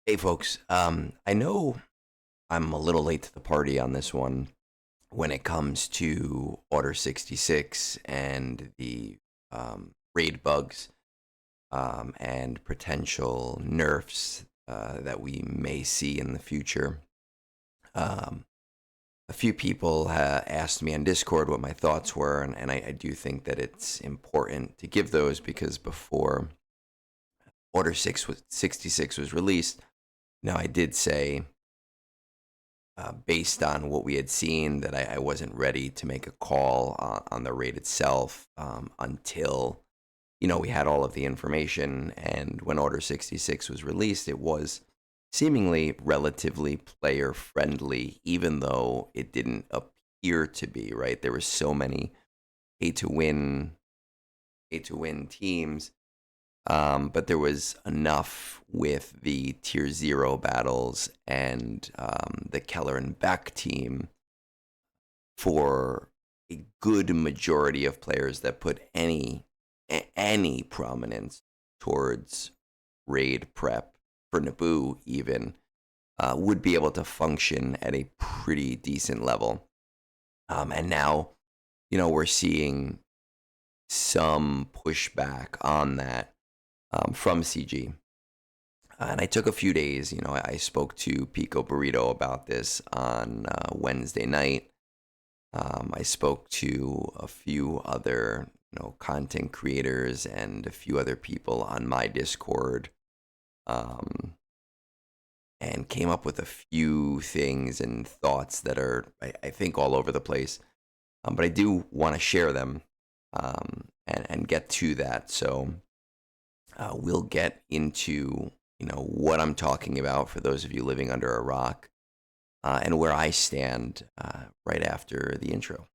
Hey, folks. I know I'm a little late to the party on this one when it comes to Order 66 and the raid bugs and potential nerfs that we may see in the future. Um, a few people asked me on Discord what my thoughts were, and I do think that it's important to give those because before Order 66 was released, I did say based on what we had seen, that I wasn't ready to make a call on the raid itself until we had all of the information. And when Order 66 was released, it was seemingly relatively player friendly, even though it didn't appear to be. Right, there were so many pay to win, teams, but there was enough with the tier 0 battles and the Keller and Beck team for a good majority of players that put any prominence towards raid prep for Naboo even would be able to function at a pretty decent level. And now, we're seeing some pushback on that from CG. And I took a few days. I spoke to Pico Burrito about this on Wednesday night. I spoke to a few other, content creators and a few other people on my Discord, um, and came up with a few things and thoughts that are, I think, all over the place. But I do want to share them and get to that. So we'll get into what I'm talking about for those of you living under a rock, and where I stand right after the intro.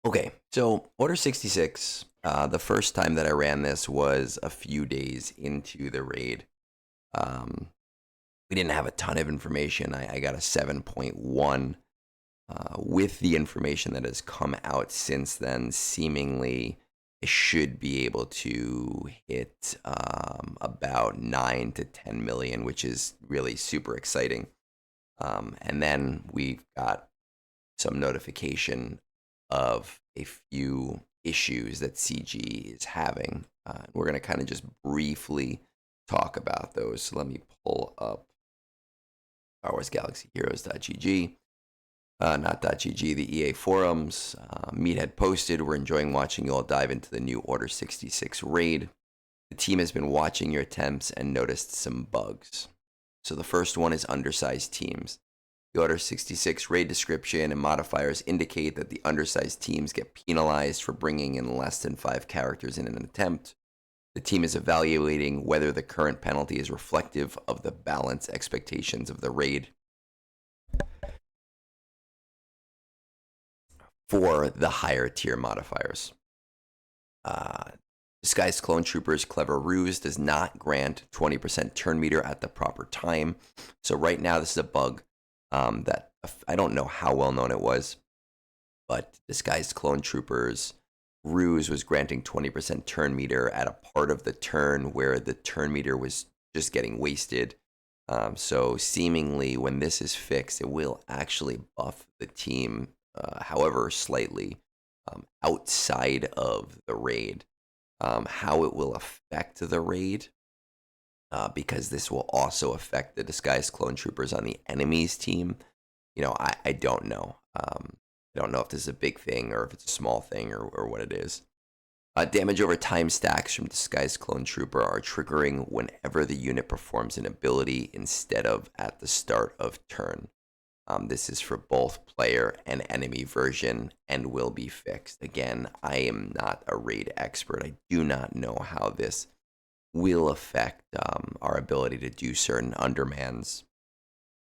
Okay, so Order 66, the first time that I ran this was a few days into the raid. We didn't have a ton of information. I got a 7.1. With the information that has come out since then, seemingly I should be able to hit about 9 to 10 million, which is really super exciting. And then we've got some notification of a few issues that CG is having. We're going to kind of just briefly talk about those. So let me pull up Star Wars Galaxy Heroes.gg. Not .gg, the EA forums. Meathead posted, "We're enjoying watching you all dive into the new Order 66 raid. The team has been watching your attempts and noticed some bugs." So the first one is undersized teams. The Order 66 raid description and modifiers indicate that the undersized teams get penalized for bringing in less than 5 characters in an attempt. The team is evaluating whether the current penalty is reflective of the balance expectations of the raid. For the higher tier modifiers, Disguised Clone Troopers Clever Ruse does not grant 20% turn meter at the proper time. So right now this is a bug that I don't know how well known it was, but Disguised Clone Troopers Ruse was granting 20% turn meter at a part of the turn where the turn meter was just getting wasted. So seemingly when this is fixed, it will actually buff the team, however slightly, outside of the raid. How it will affect the raid, because this will also affect the Disguised Clone Troopers on the enemy's team. I don't know. I don't know if this is a big thing or if it's a small thing or what it is. Damage over time stacks from Disguised Clone Trooper are triggering whenever the unit performs an ability instead of at the start of turn. This is for both player and enemy version and will be fixed. Again, I am not a raid expert. I do not know how this will affect our ability to do certain undermans.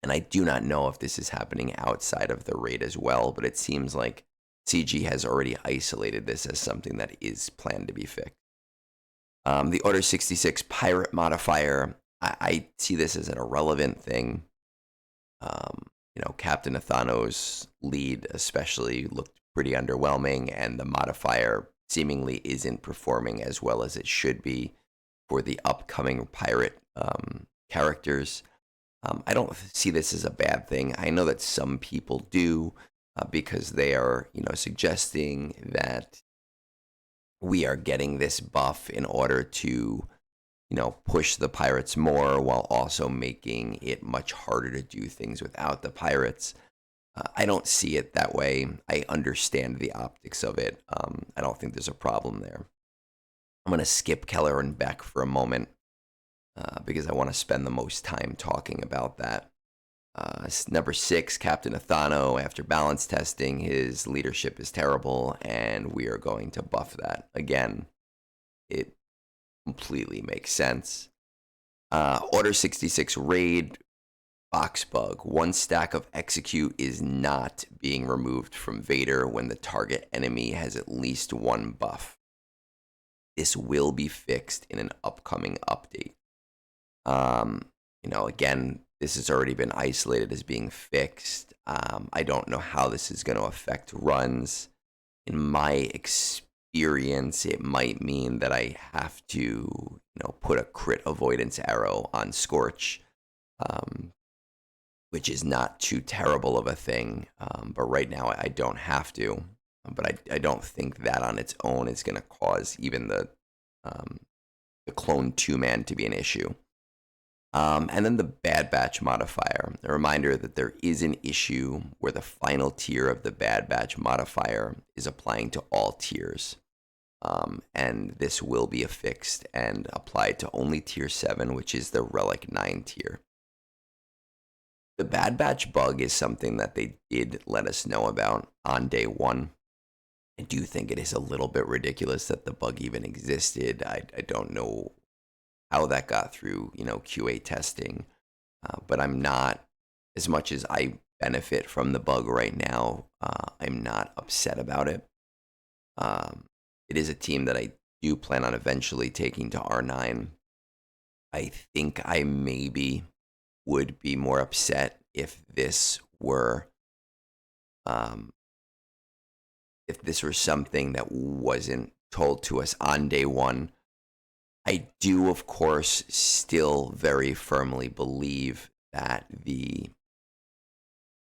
And I do not know if this is happening outside of the raid as well, but it seems like CG has already isolated this as something that is planned to be fixed. The Order 66 pirate modifier I see this as an irrelevant thing. Captain Athano's lead especially looked pretty underwhelming, and the modifier seemingly isn't performing as well as it should be for the upcoming pirate characters. I don't see this as a bad thing. I know that some people do, because they are, suggesting that we are getting this buff in order to, push the pirates more while also making it much harder to do things without the pirates. I don't see it that way. I understand the optics of it. I don't think there's a problem there. I'm going to skip Keller and Beck for a moment, because I want to spend the most time talking about that. Number 6, Captain Athano. After balance testing, his leadership is terrible, and we are going to buff that. Again, it completely makes sense. Order 66 raid, box bug. One stack of execute is not being removed from Vader when the target enemy has at least one buff. This will be fixed in an upcoming update. Again, this has already been isolated as being fixed. I don't know how this is going to affect runs. In my experience, it might mean that I have to, put a crit avoidance arrow on Scorch, which is not too terrible of a thing. But right now, I don't have to. But I don't think that on its own is going to cause even the clone 2-man to be an issue. And then the Bad Batch modifier. A reminder that there is an issue where the final tier of the Bad Batch modifier is applying to all tiers. And this will be affixed and applied to only tier 7, which is the Relic 9 tier. The Bad Batch bug is something that they did let us know about on day 1. I do think it is a little bit ridiculous that the bug even existed. I don't know how that got through, QA testing. But I'm not, as much as I benefit from the bug right now, I'm not upset about it. It is a team that I do plan on eventually taking to R9. I think I maybe would be more upset if this were something that wasn't told to us on day 1. I do, of course, still very firmly believe that the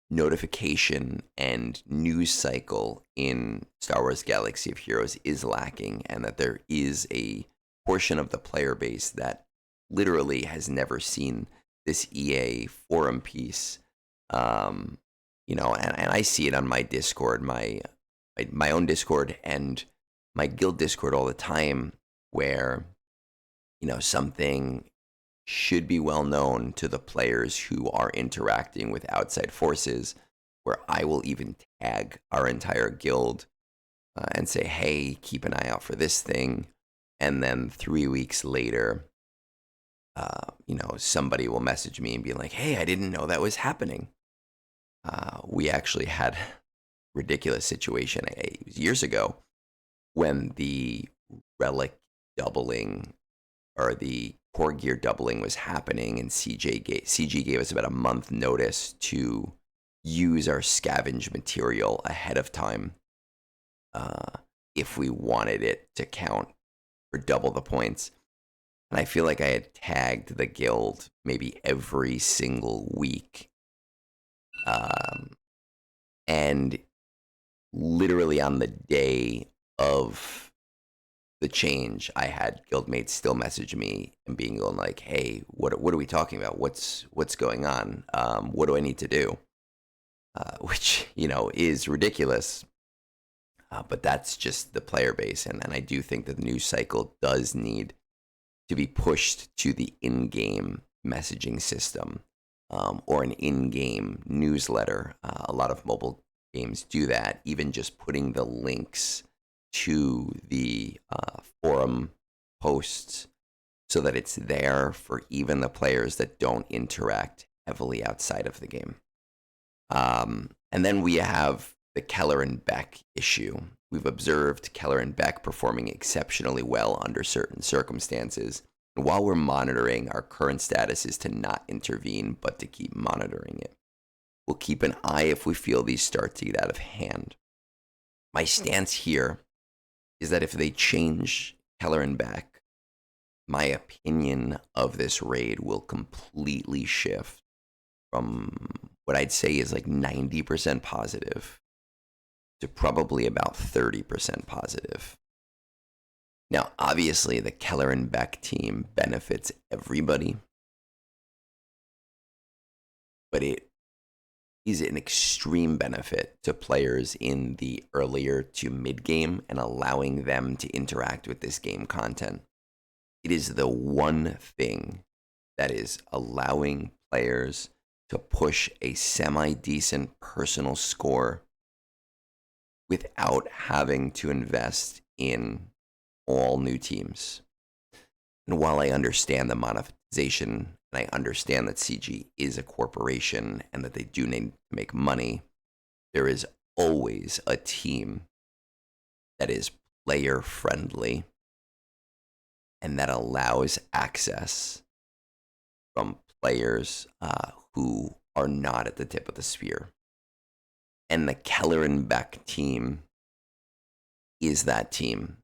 notification and news cycle in Star Wars Galaxy of Heroes is lacking, and that there is a portion of the player base that literally has never seen this EA forum piece. And I see it on my Discord, my own Discord, and my guild Discord all the time, where something should be well known to the players who are interacting with outside forces, where I will even tag our entire guild and say, hey, keep an eye out for this thing. And then 3 weeks later, somebody will message me and be like, hey, I didn't know that was happening. We actually had a ridiculous situation. It was years ago when the relic doubling, or the core gear doubling, was happening, and CG gave us about a month notice to use our scavenge material ahead of time, if we wanted it to count for double the points. And I feel like I had tagged the guild maybe every single week. And literally on the day of the change, I had guildmates still message me and being like, hey, what are we talking about? What's going on? What do I need to do? Which, is ridiculous. But that's just the player base. And I do think that the news cycle does need to be pushed to the in-game messaging system, or an in-game newsletter. A lot of mobile games do that, even just putting the links to the forum posts so that it's there for even the players that don't interact heavily outside of the game. And then we have the Keller and Beck issue. We've observed Keller and Beck performing exceptionally well under certain circumstances, And while we're monitoring, our current status is to not intervene, but to keep monitoring it. We'll keep an eye if we feel these start to get out of hand. My stance here is that if they change Keller and Beck, my opinion of this raid will completely shift from what I'd say is like 90% positive to probably about 30% positive. Now, obviously, the Keller and Beck team benefits everybody, but it is an extreme benefit to players in the earlier to mid game and allowing them to interact with this game content. It is the one thing that is allowing players to push a semi-decent personal score without having to invest in all new teams. And while I understand the monetization, and I understand that CG is a corporation and that they do need to make money, there is always a team that is player friendly and that allows access from players who are not at the tip of the spear. And the Keller and Beck team is that team.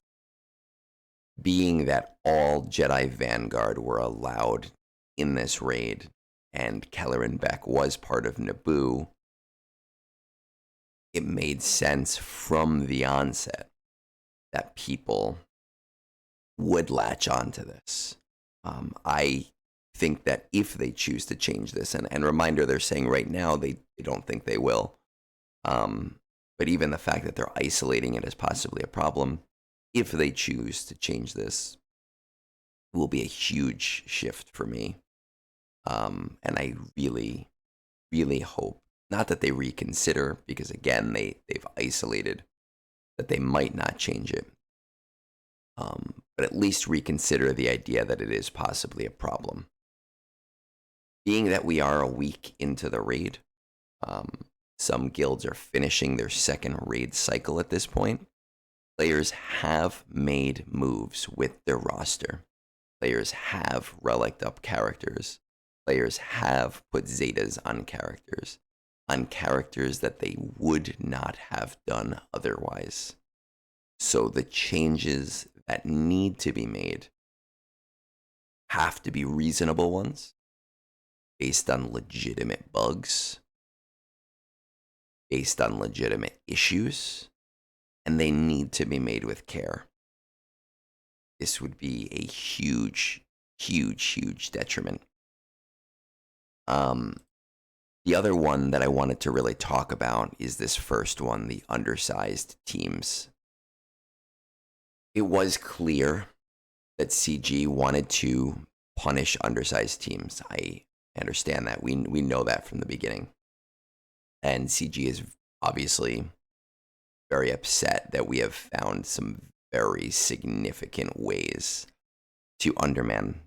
Being that all Jedi Vanguard were allowed in this raid, and Keller and Beck was part of Naboo, it made sense from the onset that people would latch onto this. I think that if they choose to change this, and reminder, they're saying right now they don't think they will, but even the fact that they're isolating it as possibly a problem, if they choose to change this, it will be a huge shift for me. And I really, really hope, not that they reconsider, because again, they've isolated, that they might not change it. But at least reconsider the idea that it is possibly a problem. Being that we are a week into the raid, some guilds are finishing their second raid cycle at this point. Players have made moves with their roster. Players have reliced up characters. Players have put Zetas on characters that they would not have done otherwise. So the changes that need to be made have to be reasonable ones, based on legitimate bugs, based on legitimate issues, and they need to be made with care. This would be a huge, huge, huge detriment. The other one that I wanted to really talk about is this first one, the undersized teams. It was clear that CG wanted to punish undersized teams. I understand that. We know that from the beginning. And CG is obviously very upset that we have found some very significant ways to underman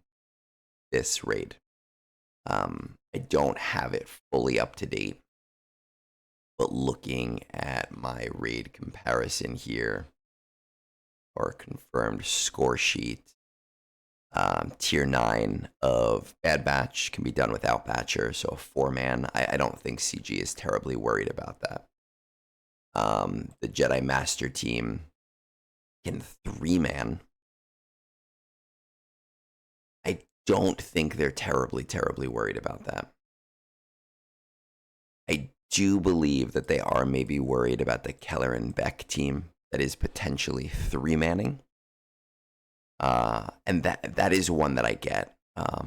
this raid. I don't have it fully up to date, but looking at my raid comparison here, or confirmed score sheet, tier 9 of Bad Batch can be done without Batcher, so a 4-man. I don't think CG is terribly worried about that. The Jedi Master team can 3-man. I don't think they're terribly, terribly worried about that. I do believe that they are maybe worried about the Keller and Beck team that is potentially 3-manning. And that is one that I get. A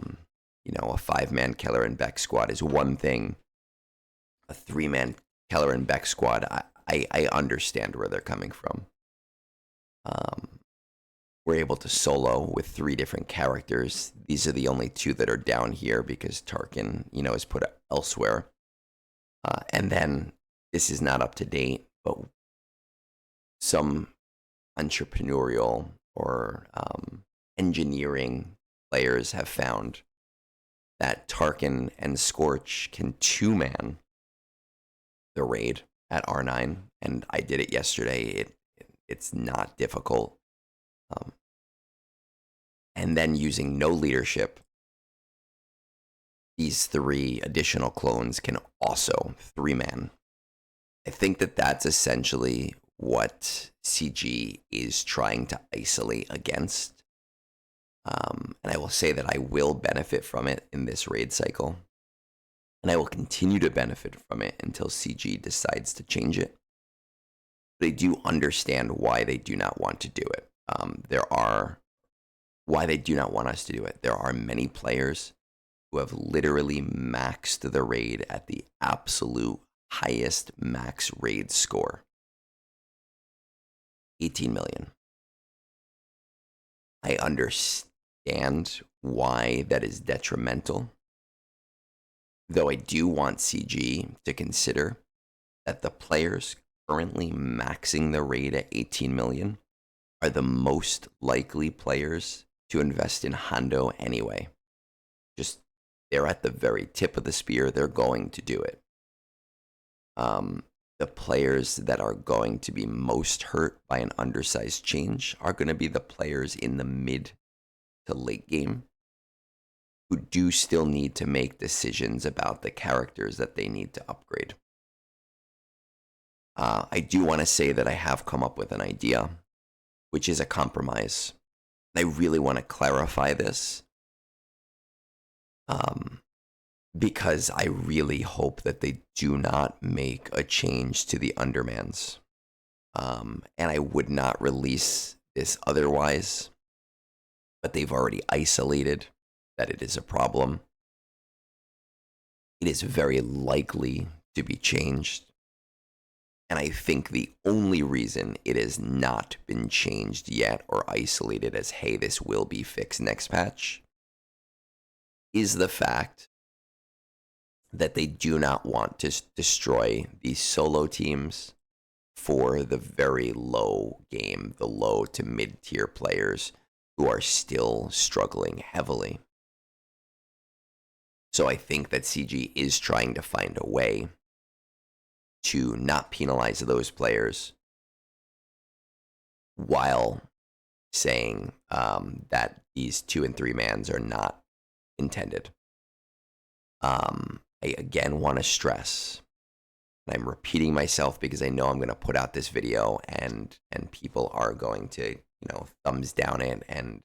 5-man Keller and Beck squad is one thing. A 3-man Keller and Beck squad, I understand where they're coming from. We're able to solo with 3 different characters. These are the only 2 that are down here because Tarkin, is put elsewhere. And then this is not up to date, but some entrepreneurial or engineering players have found that Tarkin and Scorch can 2-man the raid at R9, and I did it yesterday. It's not difficult. and then using no leadership, these 3 additional clones can also 3-man. I think that that's essentially what CG is trying to isolate against. And I will say that I will benefit from it in this raid cycle. And I will continue to benefit from it until CG decides to change it. They do understand why they do not want to do it. Why they do not want us to do it. There are many players who have literally maxed the raid at the absolute highest max raid score. 18 million. I understand why that is detrimental, though I do want CG to consider that the players currently maxing the raid at 18 million are the most likely players to invest in Hondo anyway. Just, they're at the very tip of the spear. They're going to do it. The players that are going to be most hurt by an undersized change are going to be the players in the mid to late game who do still need to make decisions about the characters that they need to upgrade. I do want to say that I have come up with an idea, which is a compromise. I really want to clarify this because I really hope that they do not make a change to the undermans. And I would not release this otherwise, but they've already isolated that it is a problem. It is very likely to be changed. And I think the only reason it has not been changed yet or isolated as, hey, this will be fixed next patch, is the fact that they do not want to destroy these solo teams for the very low game, the low to mid-tier players who are still struggling heavily. So I think that CG is trying to find a way to not penalize those players while saying that these 2 and 3 mans are not intended. I again want to stress, and I'm repeating myself because I know I'm going to put out this video and people are going to, thumbs down it and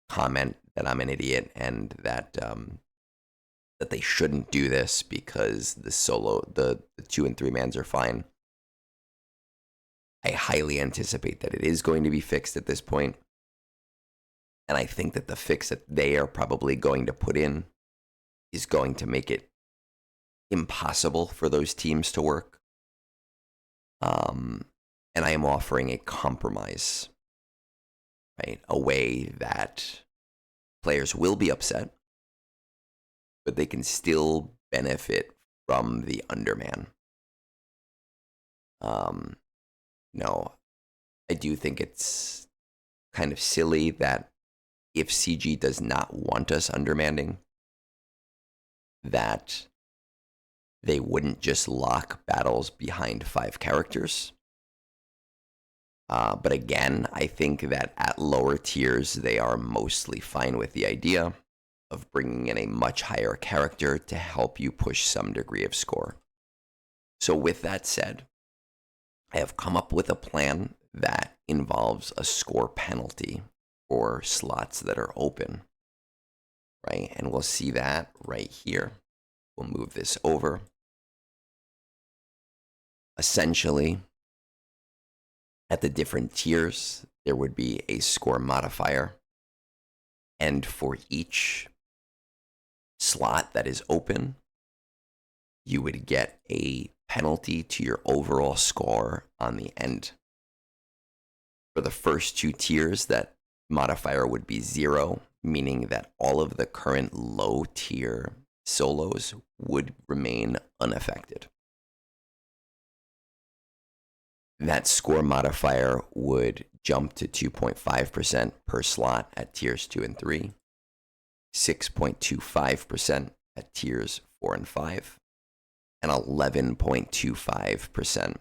comment that I'm an idiot and that that they shouldn't do this because the 2 and 3 mans are fine. I highly anticipate that it is going to be fixed at this point. And I think that the fix that they are probably going to put in is going to make it impossible for those teams to work. And I am offering a compromise, right? A way that players will be upset, but they can still benefit from the underman. No, I do think it's kind of silly that if CG does not want us undermanning, that they wouldn't just lock battles behind 5 characters. But again, I think that at lower tiers, they are mostly fine with the idea of bringing in a much higher character to help you push some degree of score. So with that said, I have come up with a plan that involves a score penalty for slots that are open, right? And we'll see that right here. We'll move this over. Essentially, at the different tiers, there would be a score modifier. And for each slot that is open, you would get a penalty to your overall score on the end. For the first 2 tiers, that modifier would be 0, meaning that all of the current low tier solos would remain unaffected. That score modifier would jump to 2.5% per slot at tiers 2 and 3, 6.25% at tiers 4 and 5, and 11.25%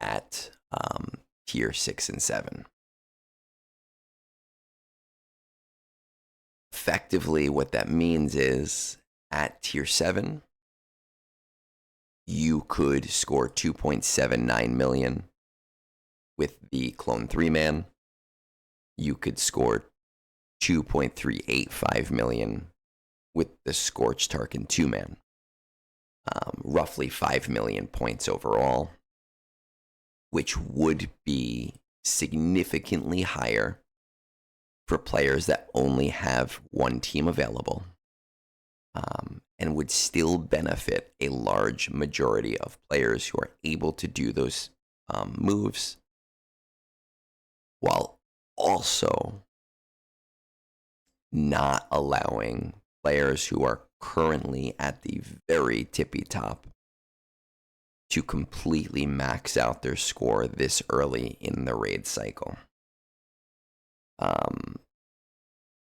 at tier 6 and 7. Effectively, what that means is at tier 7, you could score 2.79 million with the clone 3-man. You could score 2.385 million with the Scorched Tarkin 2-man. Roughly 5 million points overall, which would be significantly higher for players that only have one team available, and would still benefit a large majority of players who are able to do those moves, while also not allowing players who are currently at the very tippy top to completely max out their score this early in the raid cycle.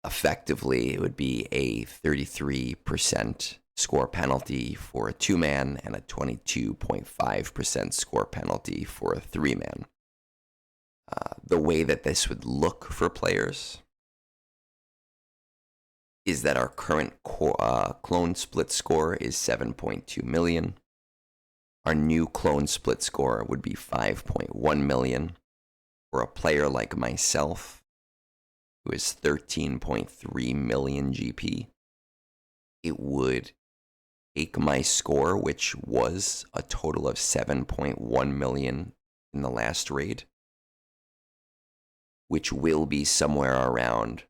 Effectively, it would be a 33% score penalty for a 2-man and a 22.5% score penalty for a 3-man. The way that this would look for players is that our current clone split score is 7.2 million. Our new clone split score would be 5.1 million. For a player like myself, who is 13.3 million GP, it would take my score, which was a total of 7.1 million in the last raid, which will be somewhere around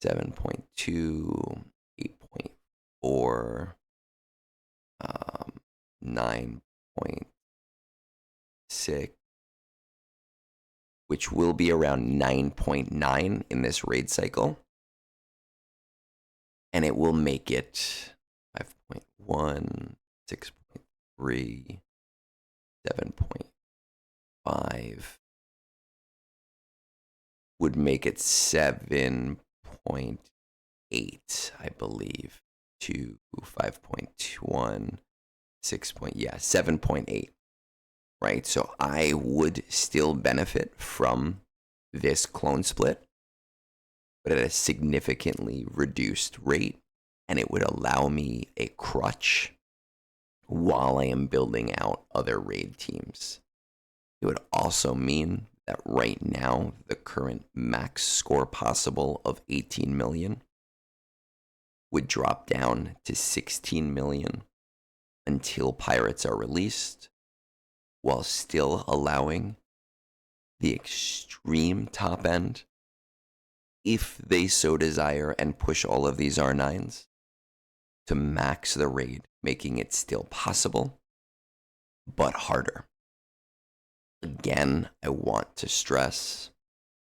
7.2, 8.4, 9.6, which will be around 9.9 in this raid cycle. And it will make it 5.1, 6.3, 7.5, would make it 7.8, I believe, to 5.1, 7.8. Right? So I would still benefit from this clone split, but at a significantly reduced rate, and it would allow me a crutch while I am building out other raid teams. It would also mean that right now, the current max score possible of 18 million would drop down to 16 million until pirates are released, while still allowing the extreme top end, if they so desire and push all of these R9s, to max the raid, making it still possible, but harder. Again, I want to stress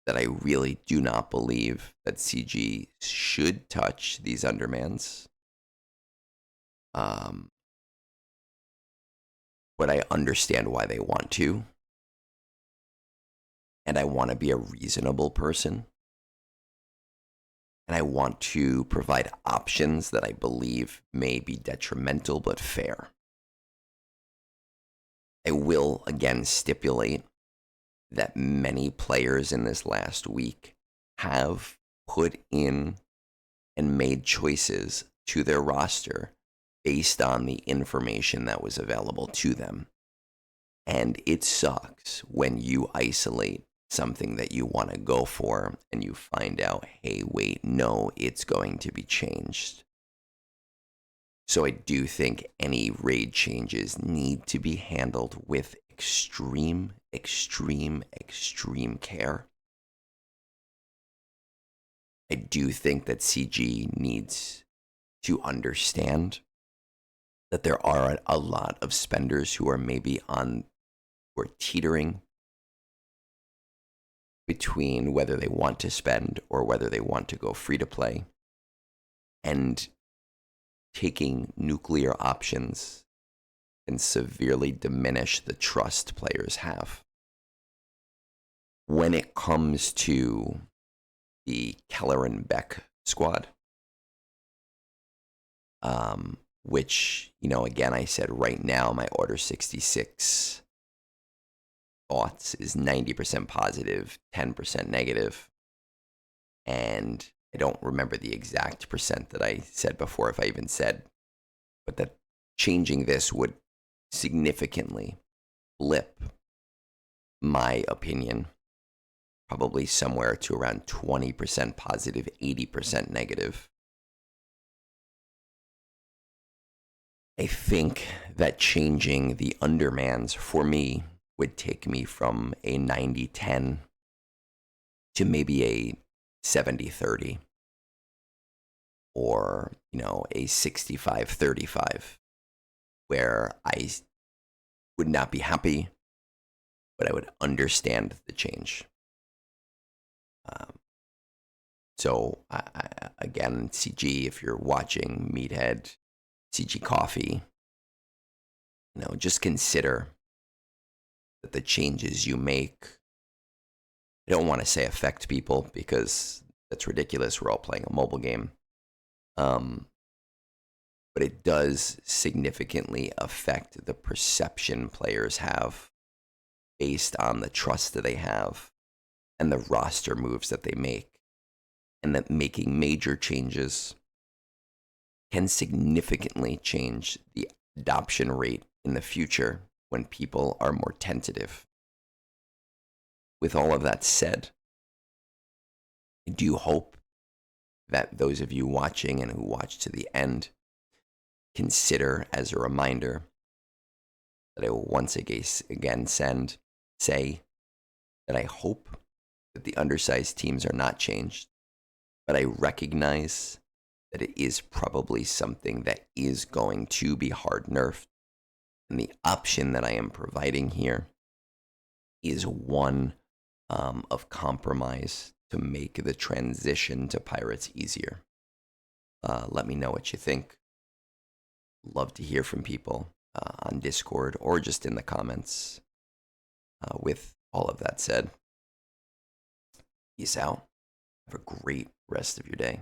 that I really do not believe that CG should touch these undermans. But I understand why they want to. And I want to be a reasonable person. And I want to provide options that I believe may be detrimental but fair. I will again stipulate that many players in this last week have put in and made choices to their roster based on the information that was available to them. And it sucks when you isolate something that you want to go for and you find out, hey, wait, no, it's going to be changed. So I do think any raid changes need to be handled with extreme care. I do think that CG needs to understand that there are a lot of spenders who are maybe or teetering between whether they want to spend or whether they want to go free to play, and taking nuclear options can severely diminish the trust players have. When it comes to the Keller and Beck squad, which, again, I said right now my Order 66 thoughts is 90% positive, 10% negative. And I don't remember the exact percent that I said before, if I even said, but that changing this would significantly flip my opinion, probably somewhere to around 20% positive, 80% negative. I think that changing the undermans for me would take me from a 90-10 to maybe a 70-30, or, a 65-35, where I would not be happy, but I would understand the change. So, again, CG, if you're watching Meathead, CG Coffee, just consider that the changes you make, I don't want to say affect people because that's ridiculous. We're all playing a mobile game. But it does significantly affect the perception players have based on the trust that they have and the roster moves that they make. And that making major changes can significantly change the adoption rate in the future when people are more tentative. With all of that said, I do hope that those of you watching and who watch to the end consider, as a reminder, that I will once again say that I hope that the undersized teams are not changed, but I recognize that it is probably something that is going to be hard nerfed. And the option that I am providing here is one of compromise to make the transition to Pirates easier. Let me know what you think. Love to hear from people on Discord or just in the comments. With all of that said, peace out. Have a great rest of your day.